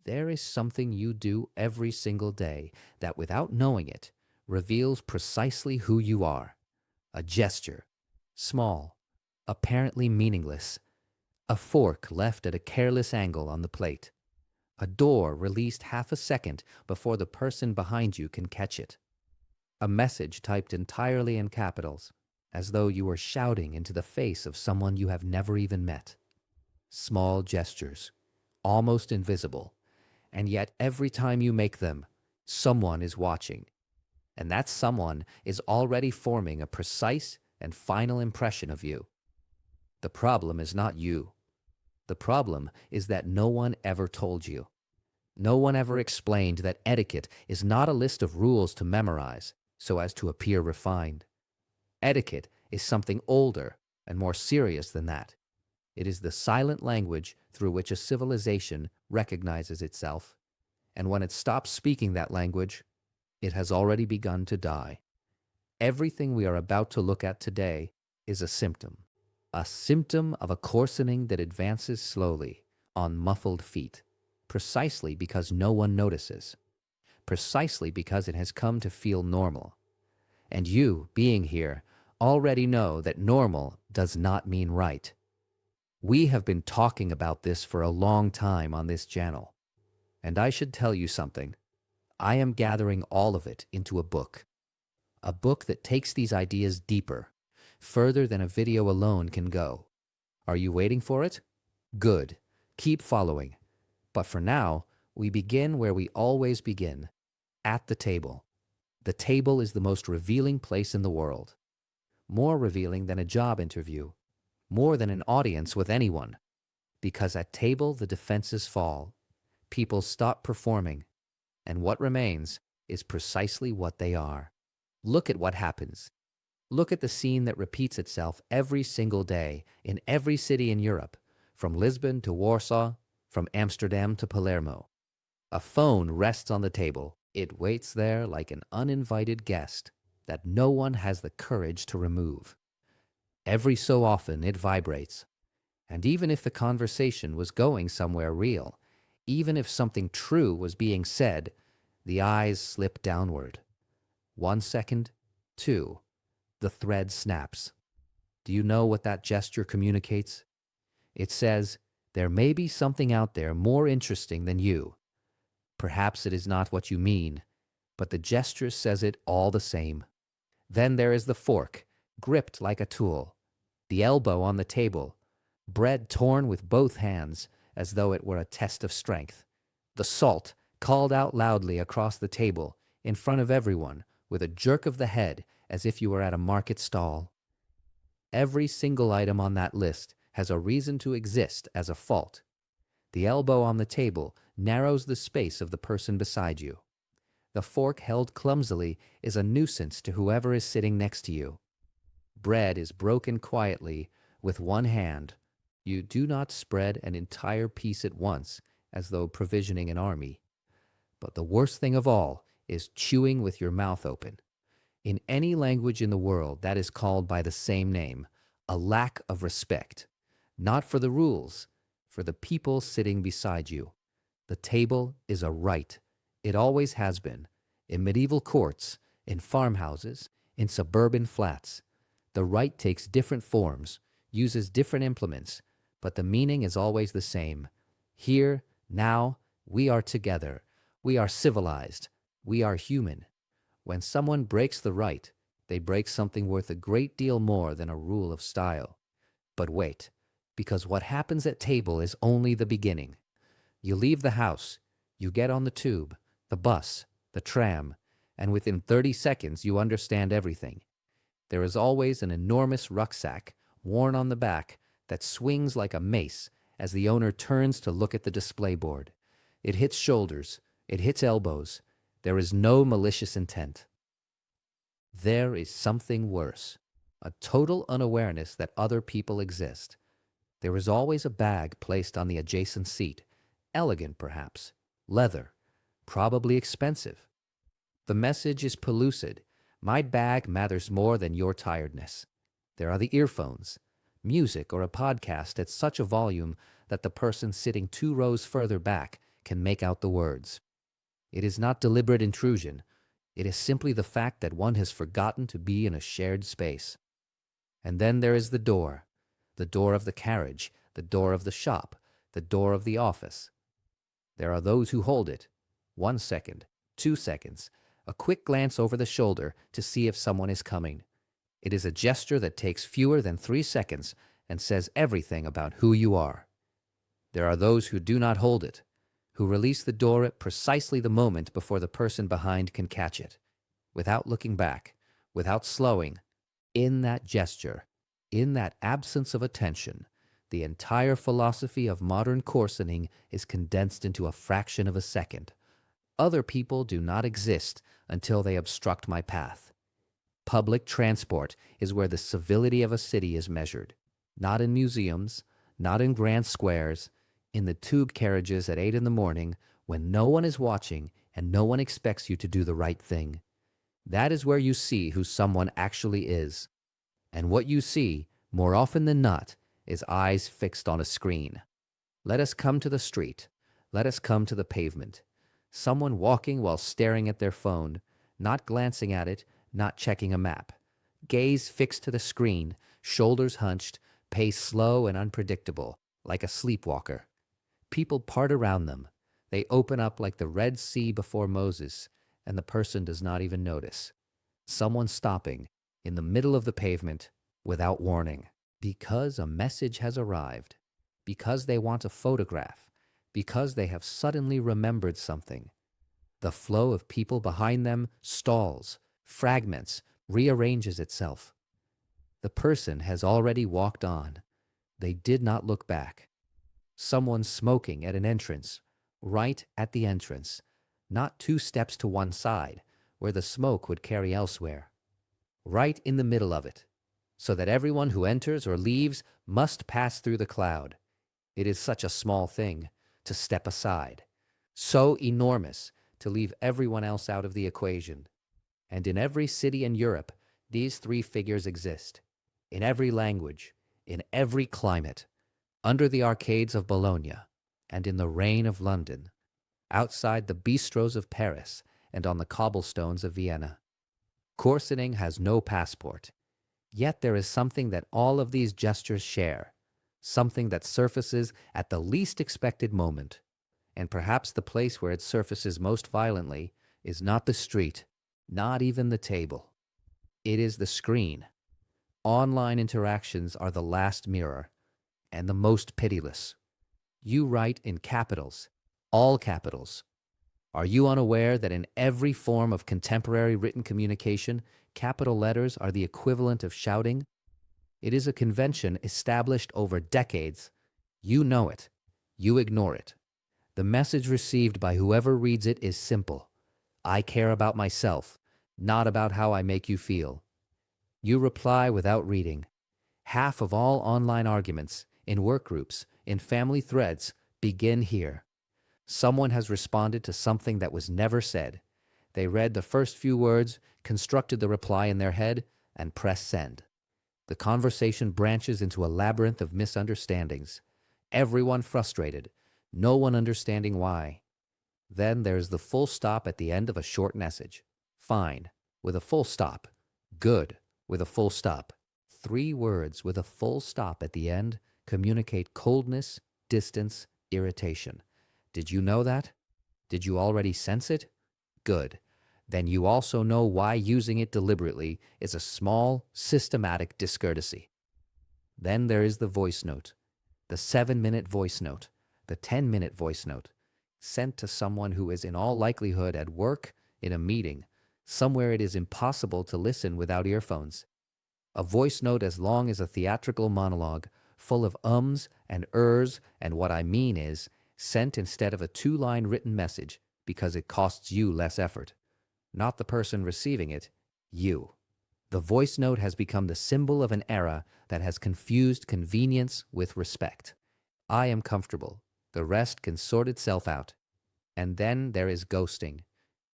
There is something you do every single day that, without knowing it, reveals precisely who you are. A gesture, small, apparently meaningless, a fork left at a careless angle on the plate, a door released half a second before the person behind you can catch it, a message typed entirely in capitals, as though you were shouting into the face of someone you have never even met. Small gestures, almost invisible, and yet every time you make them, someone is watching, and that someone is already forming a precise and final impression of you. The problem is not you. The problem is that no one ever told you. No one ever explained that etiquette is not a list of rules to memorize so as to appear refined. Etiquette is something older and more serious than that. It is the silent language through which a civilization recognizes itself, and when it stops speaking that language, it has already begun to die. Everything we are about to look at today is a symptom of a coarsening that advances slowly, on muffled feet, precisely because no one notices, precisely because it has come to feel normal. And you, being here, already know that normal does not mean right. We have been talking about this for a long time on this channel. And I should tell you something. I am gathering all of it into a book that takes these ideas deeper, further than a video alone can go. Are you waiting for it? Good. Keep following. But for now, we begin where we always begin, at the table. The table is the most revealing place in the world. More revealing than a job interview, more than an audience with anyone. Because at table the defenses fall, people stop performing, and what remains is precisely what they are. Look at what happens. Look at the scene that repeats itself every single day in every city in Europe, from Lisbon to Warsaw, from Amsterdam to Palermo. A phone rests on the table. It waits there like an uninvited guest that no one has the courage to remove. Every so often it vibrates. And even if the conversation was going somewhere real, even if something true was being said, the eyes slip downward. 1 second, 2. The thread snaps. Do you know what that gesture communicates? It says, there may be something out there more interesting than you. Perhaps it is not what you mean, but the gesture says it all the same. Then there is the fork, gripped like a tool, the elbow on the table, bread torn with both hands as though it were a test of strength, the salt called out loudly across the table in front of everyone with a jerk of the head as if you were at a market stall. Every single item on that list has a reason to exist as a fault. The elbow on the table narrows the space of the person beside you. The fork held clumsily is a nuisance to whoever is sitting next to you. Bread is broken quietly with one hand. You do not spread an entire piece at once as though provisioning an army. But the worst thing of all is chewing with your mouth open. In any language in the world, that is called by the same name, a lack of respect. Not for the rules, for the people sitting beside you. The table is a right. It always has been. In medieval courts, in farmhouses, in suburban flats. The right takes different forms, uses different implements, but the meaning is always the same. Here, now, we are together. We are civilized. We are human. When someone breaks the right, they break something worth a great deal more than a rule of style. But wait, because what happens at table is only the beginning. You leave the house, you get on the tube, the bus, the tram, and within 30 seconds you understand everything. There is always an enormous rucksack worn on the back that swings like a mace as the owner turns to look at the display board. It hits shoulders, it hits elbows. There is no malicious intent. There is something worse, a total unawareness that other people exist. There is always a bag placed on the adjacent seat, elegant perhaps, leather, probably expensive. The message is pellucid. My bag matters more than your tiredness. There are the earphones, music or a podcast at such a volume that the person sitting 2 rows further back can make out the words. It is not deliberate intrusion. It is simply the fact that one has forgotten to be in a shared space. And then there is the door of the carriage, the door of the shop, the door of the office. There are those who hold it. 1 second, 2 seconds, a quick glance over the shoulder to see if someone is coming. It is a gesture that takes fewer than 3 seconds and says everything about who you are. There are those who do not hold it, who release the door at precisely the moment before the person behind can catch it, without looking back, without slowing. In that gesture, in that absence of attention, the entire philosophy of modern coarsening is condensed into a fraction of a second. Other people do not exist until they obstruct my path. Public transport is where the civility of a city is measured, not in museums, not in grand squares, in the tube carriages at 8 in the morning when no one is watching and no one expects you to do the right thing. That is where you see who someone actually is. And what you see, more often than not, is eyes fixed on a screen. Let us come to the street. Let us come to the pavement. Someone walking while staring at their phone, not glancing at it, not checking a map. Gaze fixed to the screen, shoulders hunched, pace slow and unpredictable, like a sleepwalker. People part around them. They open up like the Red Sea before Moses, and the person does not even notice. Someone stopping in the middle of the pavement without warning, because a message has arrived, because they want a photograph, because they have suddenly remembered something. The flow of people behind them stalls, fragments, rearranges itself. The person has already walked on. They did not look back. Someone smoking at an entrance, right at the entrance, not 2 steps to one side, where the smoke would carry elsewhere. Right in the middle of it, so that everyone who enters or leaves must pass through the cloud. It is such a small thing to step aside, so enormous to leave everyone else out of the equation. And in every city in Europe, these 3 figures exist. In every language, in every climate, under the arcades of Bologna, and in the rain of London, outside the bistros of Paris, and on the cobblestones of Vienna. Coarsening has no passport. Yet there is something that all of these gestures share, something that surfaces at the least expected moment. And perhaps the place where it surfaces most violently is not the street, not even the table. It is the screen. Online interactions are the last mirror, and the most pitiless. You write in capitals, all capitals. Are you unaware that in every form of contemporary written communication, capital letters are the equivalent of shouting? It is a convention established over decades. You know it. You ignore it. The message received by whoever reads it is simple. I care about myself, not about how I make you feel. You reply without reading. Half of all online arguments, in work groups, in family threads, begin here. Someone has responded to something that was never said. They read the first few words, constructed the reply in their head, and pressed send. The conversation branches into a labyrinth of misunderstandings. Everyone frustrated, no one understanding why. Then there's the full stop at the end of a short message. Fine, with a full stop. Good, with a full stop. 3 words with a full stop at the end communicate coldness, distance, irritation. Did you know that? Did you already sense it? Good. Then you also know why using it deliberately is a small, systematic discourtesy. Then there is the voice note, the 7-minute voice note, the 10-minute voice note, sent to someone who is in all likelihood at work, in a meeting, somewhere it is impossible to listen without earphones. A voice note as long as a theatrical monologue, full of ums and ers, and what I mean is, sent instead of a 2-line written message because it costs you less effort. Not the person receiving it, you. The voice note has become the symbol of an era that has confused convenience with respect. I am comfortable. The rest can sort itself out. And then there is ghosting,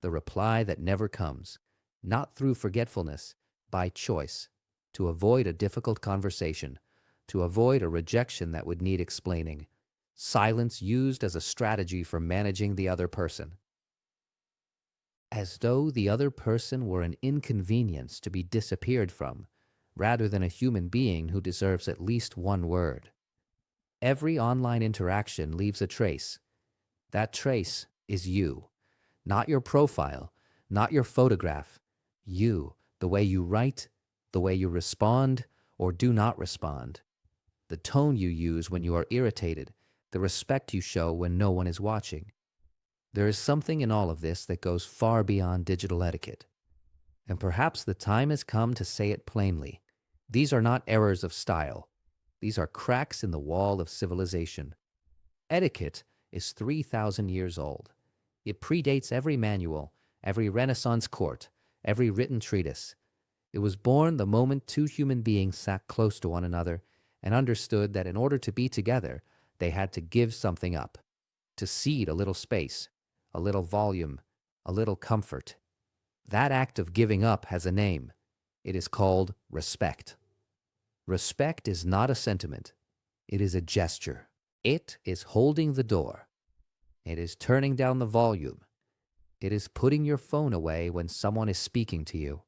the reply that never comes, not through forgetfulness, by choice, to avoid a difficult conversation, to avoid a rejection that would need explaining. Silence used as a strategy for managing the other person. As though the other person were an inconvenience to be disappeared from, rather than a human being who deserves at least one word. Every online interaction leaves a trace. That trace is you. Not your profile, not your photograph. You, the way you write, the way you respond or do not respond, the tone you use when you are irritated, the respect you show when no one is watching. There is something in all of this that goes far beyond digital etiquette. And perhaps the time has come to say it plainly. These are not errors of style. These are cracks in the wall of civilization. Etiquette is 3,000 years old. It predates every manual, every Renaissance court, every written treatise. It was born the moment two human beings sat close to one another and understood that in order to be together, they had to give something up, to cede a little space, a little volume, a little comfort. That act of giving up has a name. It is called respect. Respect is not a sentiment. It is a gesture. It is holding the door. It is turning down the volume. It is putting your phone away when someone is speaking to you.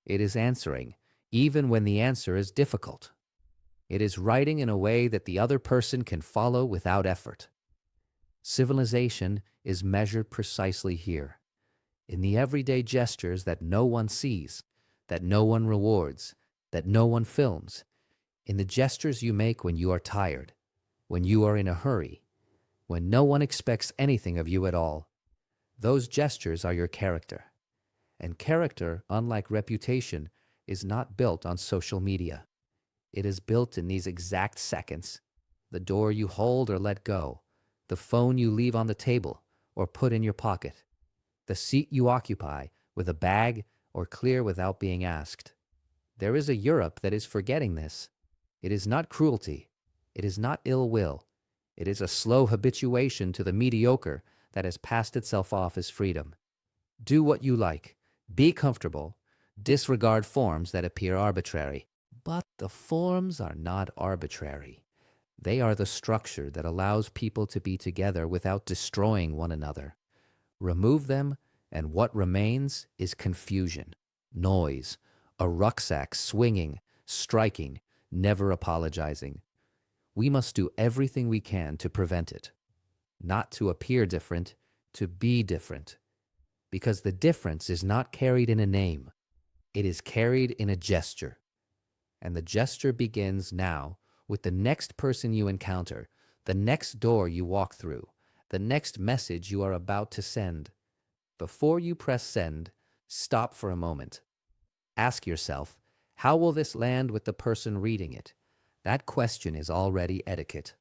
It is answering, even when the answer is difficult. It is writing in a way that the other person can follow without effort. Civilization is measured precisely here, in the everyday gestures that no one sees, that no one rewards, that no one films, in the gestures you make when you are tired, when you are in a hurry, when no one expects anything of you at all. Those gestures are your character. And character, unlike reputation, is not built on social media. It is built in these exact seconds. The door you hold or let go, the phone you leave on the table or put in your pocket, the seat you occupy with a bag or clear without being asked. There is a Europe that is forgetting this. It is not cruelty. It is not ill will. It is a slow habituation to the mediocre that has passed itself off as freedom. Do what you like. Be comfortable. Disregard forms that appear arbitrary. But the forms are not arbitrary. They are the structure that allows people to be together without destroying one another. Remove them, and what remains is confusion, noise, a rucksack swinging, striking, never apologizing. We must do everything we can to prevent it. Not to appear different, to be different. Because the difference is not carried in a name. It is carried in a gesture. And the gesture begins now with the next person you encounter, the next door you walk through, the next message you are about to send. Before you press send, stop for a moment. Ask yourself, how will this land with the person reading it? That question is already etiquette.